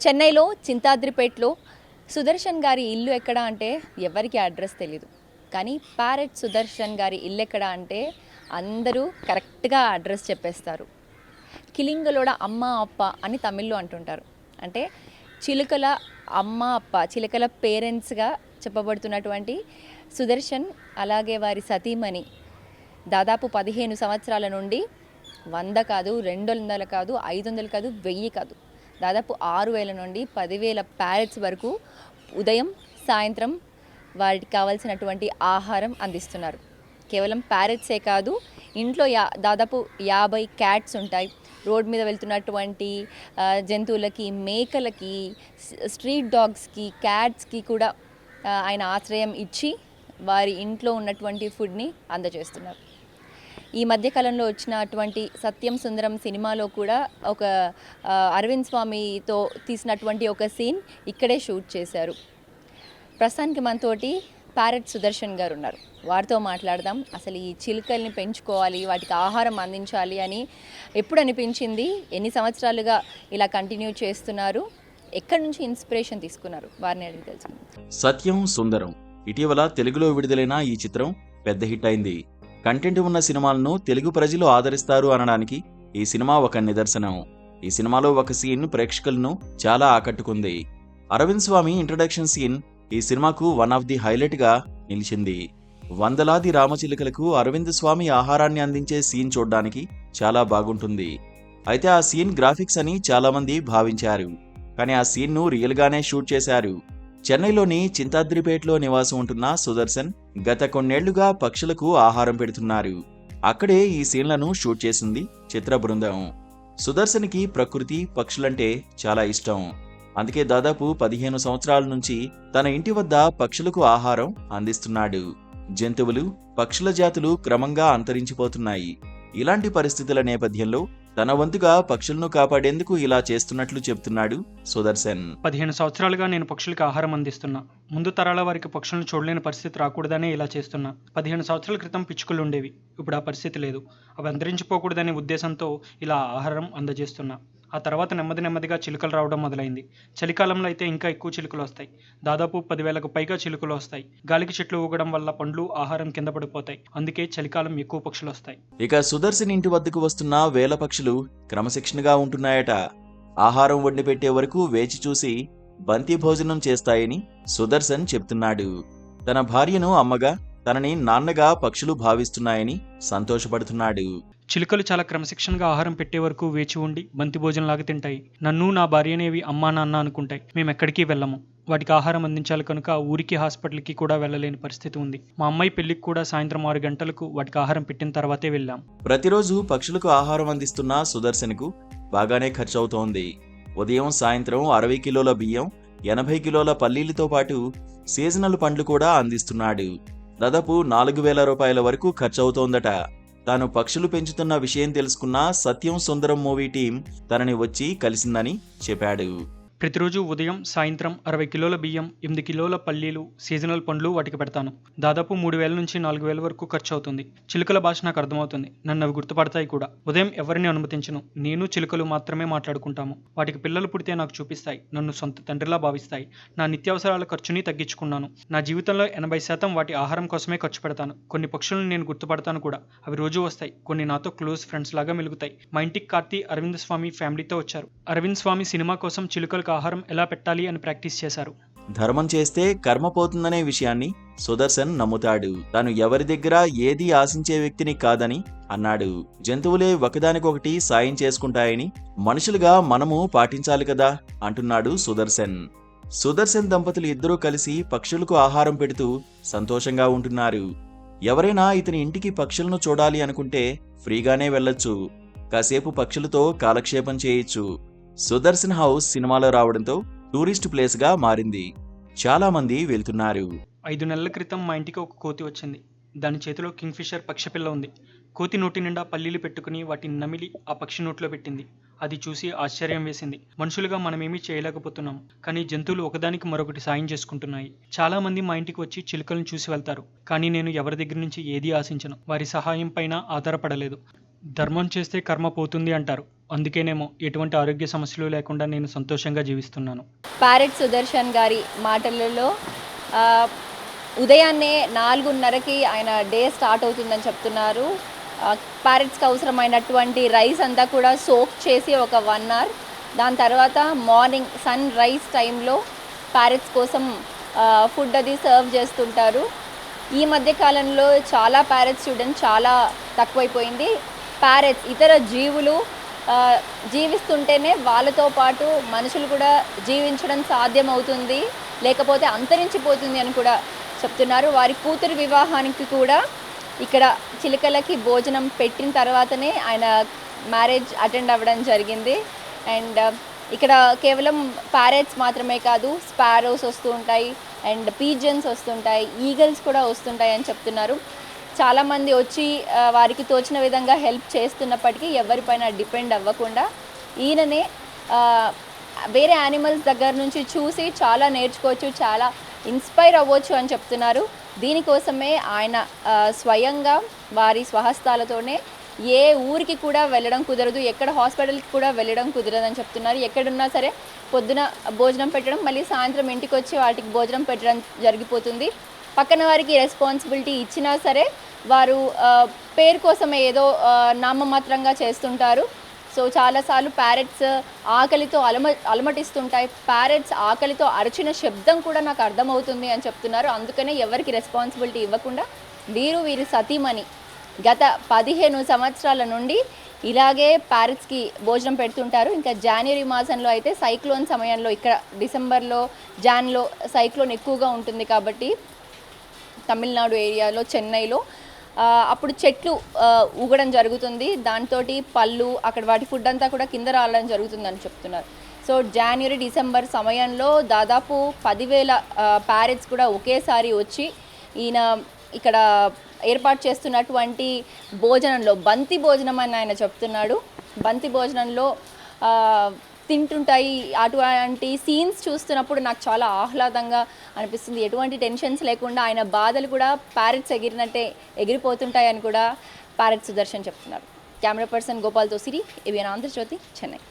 చెన్నైలో చింతాద్రిపేటలో సుదర్శన్ గారి ఇల్లు ఎక్కడ అంటే ఎవరికి అడ్రస్ తెలీదు. కానీ ప్యారెట్ సుదర్శన్ గారి ఇల్లు ఎక్కడ అంటే అందరూ కరెక్ట్గా అడ్రస్ చెప్పేస్తారు. కిలింగలోడ అమ్మ అప్ప అని తమిళ్లో అంటుంటారు. అంటే చిలుకల అమ్మ అప్ప, చిలుకల పేరెంట్స్గా చెప్పబడుతున్నటువంటి సుదర్శన్, అలాగే వారి సతీమణి దాదాపు 15 సంవత్సరాల నుండి 100 కాదు, 200 కాదు, 500 కాదు, 1000 కాదు, దాదాపు 6000 నుండి 10,000 ప్యారెట్స్ వరకు ఉదయం సాయంత్రం వాటికి కావాల్సినటువంటి ఆహారం అందిస్తున్నారు. కేవలం ప్యారెట్సే కాదు, ఇంట్లో దాదాపు 50 క్యాట్స్ ఉంటాయి. రోడ్ మీద వెళ్తున్నటువంటి జంతువులకి, మేకలకి, స్ట్రీట్ డాగ్స్కి, క్యాట్స్కి కూడా ఆయన ఆశ్రయం ఇచ్చి వారి ఇంట్లో ఉన్నటువంటి ఫుడ్ని అందజేస్తున్నారు. ఈ మధ్యకాలంలో వచ్చినటువంటి సత్యం సుందరం సినిమాలో కూడా ఒక అరవింద్ స్వామితో తీసినటువంటి ఒక సీన్ ఇక్కడే షూట్ చేశారు. ప్రస్తుతానికి మనతోటి ప్యారెట్ సుదర్శన్ గారు ఉన్నారు. వారితో మాట్లాడదాం. అసలు ఈ చిలుకల్ని పెంచుకోవాలి, వాటికి ఆహారం అందించాలి అని ఎప్పుడు అనిపించింది, ఎన్ని సంవత్సరాలుగా ఇలా కంటిన్యూ చేస్తున్నారు, ఎక్కడి నుంచి ఇన్స్పిరేషన్ తీసుకున్నారు, వారిని అడిగి తెలుసుకుందాం. సత్యం సుందరం ఇటీవల తెలుగులో విడుదలైన ఈ చిత్రం పెద్ద హిట్ అయింది. కంటెంట్ ఉన్న సినిమాలను తెలుగు ప్రజలు ఆదరిస్తారు అనడానికి ఈ సినిమా ఒక నిదర్శనం. ఈ సినిమాలో ఒక సీన్ ప్రేక్షకులను చాలా ఆకట్టుకుంది. అరవింద్ స్వామి ఇంట్రడక్షన్ సీన్ ఈ సినిమాకు వన్ ఆఫ్ ది హైలైట్ గా నిలిచింది. వందలాది రామచిలుకలకు అరవింద్ స్వామి ఆహారాన్ని అందించే సీన్ చూడ్డానికి చాలా బాగుంటుంది. అయితే ఆ సీన్ గ్రాఫిక్స్ అని చాలా మంది భావించారు. కానీ ఆ సీన్ ను రియల్ గానే షూట్ చేశారు. చెన్నైలోని చింతాద్రిపేటలో నివాసం ఉంటున్న సుదర్శన్ గత కొన్నేళ్లుగా పక్షులకు ఆహారం పెడుతున్నారు. అక్కడే ఈ సీన్లను షూట్ చేసింది చిత్ర బృందం. సుదర్శన్కి ప్రకృతి, పక్షులంటే చాలా ఇష్టం. అందుకే దాదాపు 15 సంవత్సరాల నుంచి తన ఇంటి వద్ద పక్షులకు ఆహారం అందిస్తున్నాడు. జంతువులు, పక్షుల జాతులు క్రమంగా అంతరించిపోతున్నాయి. ఇలాంటి పరిస్థితుల నేపథ్యంలో తన వంతుగా పక్షులను కాపాడేందుకు ఇలా చేస్తున్నట్లు చెప్తున్నాడు సుదర్శన్. 15 సంవత్సరాలుగా నేను పక్షులకు ఆహారం అందిస్తున్నా. ముందు తరాల వారికి పక్షులను చూడలేని పరిస్థితి రాకూడదనే ఇలా చేస్తున్నా. 15 సంవత్సరాల క్రితం పిచ్చుకలు ఉండేవి, ఇప్పుడు ఆ పరిస్థితి లేదు. అవి అంతరించిపోకూడదనే ఉద్దేశంతో ఇలా ఆహారం అందజేస్తున్నా. ఆ తర్వాత నెమ్మదిగా చిలుకలు రావడం మొదలైంది. చలికాలంలో అయితే ఇంకా ఎక్కువ చిలుకలు వస్తాయి. దాదాపు 10,000కు పైగా చిలుకలు వస్తాయి. గాలికి చెట్లు ఊగడం వల్ల పండ్లు, ఆహారం కింద పడిపోతాయి. అందుకే చలికాలం ఎక్కువ పక్షులు వస్తాయి. ఇక సుదర్శన్ ఇంటి వద్దకు వస్తున్న వేల పక్షులు క్రమశిక్షణగా ఉంటున్నాయట. ఆహారం వండి పెట్టే వరకు వేచి చూసి బంతి భోజనం చేస్తాయని సుదర్శన్ చెప్తున్నాడు. తన భార్యను అమ్మగా, తనని నాన్నగా పక్షులు భావిస్తున్నాయని సంతోషపడుతున్నాడు. చిలుకలు చాలా క్రమశిక్షణగా ఆహారం పెట్టే వరకు వేచి ఉండి బంతి భోజనంలాగా తింటాయి. నన్ను, నా భార్యనేవి అమ్మా నాన్న అనుకుంటాయి. మేము ఎక్కడికి వెళ్ళము. వాటికి ఆహారం అందించాలి కనుక ఊరికి, హాస్పిటల్కి కూడా వెళ్ళలేని పరిస్థితి ఉంది. మా అమ్మాయి పెళ్లికి కూడా సాయంత్రం 6 గంటలకు వాటికి ఆహారం పెట్టిన తర్వాతే వెళ్ళాం. ప్రతిరోజు పక్షులకు ఆహారం అందిస్తున్న సుదర్శన్కు బాగానే ఖర్చు అవుతోంది. ఉదయం సాయంత్రం 60 కిలోల బియ్యం, 80 కిలోల పల్లీలతో పాటు సీజనల్ పండ్లు కూడా అందిస్తున్నాడు. దాదాపు 4,000 రూపాయల వరకు ఖర్చవుతోందట. తాను పక్షులు పెంచుతున్న విషయం తెలుసుకున్న సత్యం సుందరం మూవీ టీం తనని వచ్చి కలిసిందని చెప్పాడు. ప్రతిరోజు ఉదయం సాయంత్రం 60 కిలోల బియ్యం, 8 కిలోల పల్లీలు, సీజనల్ పండ్లు వాటికి పెడతాను. దాదాపు 3,000 నుంచి 4,000 వరకు ఖర్చు అవుతుంది. చిలుకల భాష నాకు అర్థమవుతుంది. నన్ను అవి గుర్తుపడతాయి కూడా. ఉదయం ఎవరిని అనుమతించను. నేను, చిలుకలు మాత్రమే మాట్లాడుకుంటాము. వాటికి పిల్లలు పుడితే నాకు చూపిస్తాయి. నన్ను సొంత తండ్రిలా భావిస్తాయి. నా నిత్యావసరాల ఖర్చుని తగ్గించుకున్నాను. నా జీవితంలో 80% వాటి ఆహారం కోసమే ఖర్చు పెడతాను. కొన్ని పక్షులను నేను గుర్తుపడతాను కూడా. అవి రోజు వస్తాయి. కొన్ని నాతో క్లోజ్ ఫ్రెండ్స్ లాగా మెలుగుతాయి. మా ఇంటికి కార్తీ, అరవింద్ స్వామి ఫ్యామిలీతో వచ్చారు. అరవింద్ స్వామి సినిమా కోసం చిలుకలకు ఆహారం ఎలా పెట్టాలి అని ప్రాక్టీస్ చేశారు. ధర్మం చేస్తే కర్మ పోతుందనే విషయాన్ని సుదర్శన్ నమ్ముతాడు. తాను ఎవరి దగ్గర ఏది ఆశించే వ్యక్తిని కాదని అన్నాడు. జంతువులే ఒకదానికొకటి సాయం చేసుకుంటాయని మనుషులుగా మనము పాటించాలి కదా అంటున్నాడు సుదర్శన్. సుదర్శన్ దంపతులు ఇద్దరూ కలిసి పక్షులకు ఆహారం పెడుతూ సంతోషంగా ఉంటున్నారు. ఎవరైనా ఇతని ఇంటికి పక్షులను చూడాలి అనుకుంటే ఫ్రీగానే వెళ్ళొచ్చు. కాసేపు పక్షులతో కాలక్షేపం చేయొచ్చు. సుదర్శన్ హౌస్ సినిమాలో రావడంతో టూరిస్ట్ ప్లేస్ గా మారింది. చాలా మంది వెళ్తున్నారు. 5 నెలల క్రితం మా ఇంటికి ఒక కోతి వచ్చింది. దాని చేతిలో కింగ్ ఫిషర్ పక్షిపిల్ల ఉంది. కోతి నోటి నిండా పల్లీలు పెట్టుకుని వాటిని నమిలి ఆ పక్షి నోట్లో పెట్టింది. అది చూసి ఆశ్చర్యం వేసింది. మనుషులుగా మనమేమీ చేయలేకపోతున్నాం, కానీ జంతువులు ఒకదానికి మరొకటి సాయం చేసుకుంటున్నాయి. చాలా మంది మా ఇంటికి వచ్చి చిలుకలను చూసి వెళ్తారు, కానీ నేను ఎవరి దగ్గర నుంచి ఏదీ ఆశించను. వారి సహాయం పైన ఆధారపడలేదు. ధర్మం చేస్తే కర్మ పోతుంది అంటారు. అందుకేనేమో ఎటువంటి ఆరోగ్య సమస్యలు లేకుండా నేను సంతోషంగా జీవిస్తున్నాను. ప్యారెట్ సుదర్శన్ గారి మాటలలో ఆ, ఉదయాన్నే 4:30కి ఆయన డే స్టార్ట్ అవుతుందని చెప్తున్నారు. ప్యారెట్స్కి అవసరమైనటువంటి రైస్ అంతా కూడా సోక్ చేసి ఒక 1 అవర్, దాని తర్వాత మార్నింగ్ సన్ రైజ్ టైంలో ప్యారెట్స్ కోసం ఫుడ్ అది సర్వ్ చేస్తుంటారు. ఈ మధ్య కాలంలో చాలా ప్యారెట్స్ చూడడం చాలా తక్కువైపోయింది. ప్యారెట్స్ ఇతర జీవులు జీవిస్తుంటేనే వాళ్ళతో పాటు మనుషులు కూడా జీవించడం సాధ్యమవుతుంది, లేకపోతే అంతరించిపోతుంది అని కూడా చెప్తున్నారు. వారి కూతురు వివాహానికి కూడా ఇక్కడ చిలుకలకి భోజనం పెట్టిన తర్వాతనే ఆయన మ్యారేజ్ అటెండ్ అవ్వడం జరిగింది. అండ్ ఇక్కడ కేవలం ప్యారెట్స్ మాత్రమే కాదు, స్పారోస్ వస్తూ ఉంటాయి అండ్ పీజన్స్ వస్తుంటాయి, ఈగల్స్ కూడా వస్తుంటాయి అని చెప్తున్నారు. చాలామంది వచ్చి వారికి తోచిన విధంగా హెల్ప్ చేస్తున్నప్పటికీ ఎవరిపైన డిపెండ్ అవ్వకుండా ఈయననే వేరే యానిమల్స్ దగ్గర నుంచి చూసి చాలా నేర్చుకోవచ్చు, చాలా ఇన్స్పైర్ అవ్వచ్చు అని చెప్తున్నారు. దీనికోసమే ఆయన స్వయంగా వారి స్వహస్తాలతోనే ఏ ఊరికి కూడా వెళ్ళడం కుదరదు, ఎక్కడ హాస్పిటల్కి కూడా వెళ్ళడం కుదరదు అని చెప్తున్నారు. ఎక్కడున్నా సరే పొద్దున భోజనం పెట్టడం, మళ్ళీ సాయంత్రం ఇంటికి వచ్చి వాటికి భోజనం పెట్టడం జరిగిపోతుంది. పక్కన వారికి రెస్పాన్సిబిలిటీ ఇచ్చినా సరే వారు పేరు కోసమే ఏదో నామమాత్రంగా చేస్తుంటారు. సో చాలాసార్లు ప్యారెట్స్ ఆకలితో అలమటిస్తుంటాయి. ప్యారెట్స్ ఆకలితో అరిచిన శబ్దం కూడా నాకు అర్థమవుతుంది అని చెప్తున్నారు. అందుకనే ఎవరికి రెస్పాన్సిబిలిటీ ఇవ్వకుండా వీరి సతీమణి గత 15 సంవత్సరాల నుండి ఇలాగే ప్యారెట్స్కి భోజనం పెడుతుంటారు. ఇంకా జనవరి మాసంలో అయితే సైక్లోన్ సమయంలో, ఇక్కడ డిసెంబర్లో జాన్లో సైక్లోన్ ఎక్కువగా ఉంటుంది కాబట్టి తమిళనాడు ఏరియాలో, చెన్నైలో అప్పుడు చెట్లు ఊగడం జరుగుతుంది. దాంతో పళ్ళు అక్కడ వాటి ఫుడ్ అంతా కూడా కింద రావడం జరుగుతుందని చెప్తున్నారు. సో జనవరి డిసెంబర్ సమయంలో దాదాపు 10,000 ప్యారెట్స్ కూడా ఒకేసారి వచ్చి ఈయన ఇక్కడ ఏర్పాటు చేస్తున్నటువంటి భోజనంలో, బంతి భోజనం అని ఆయన చెప్తున్నాడు, బంతి భోజనంలో తింటుంటాయి. అటువంటి సీన్స్ చూస్తున్నప్పుడు నాకు చాలా ఆహ్లాదంగా అనిపిస్తుంది. ఎటువంటి టెన్షన్స్ లేకుండా ఆయన బాధలు కూడా ప్యారెట్స్ ఎగిరినట్టే ఎగిరిపోతుంటాయని కూడా ప్యారెట్ సుదర్శన్ చెప్తున్నారు. కెమెరా పర్సన్ గోపాల్తో సిరి, ఏబిఎన్ ఆంధ్రజ్యోతి, చెన్నై.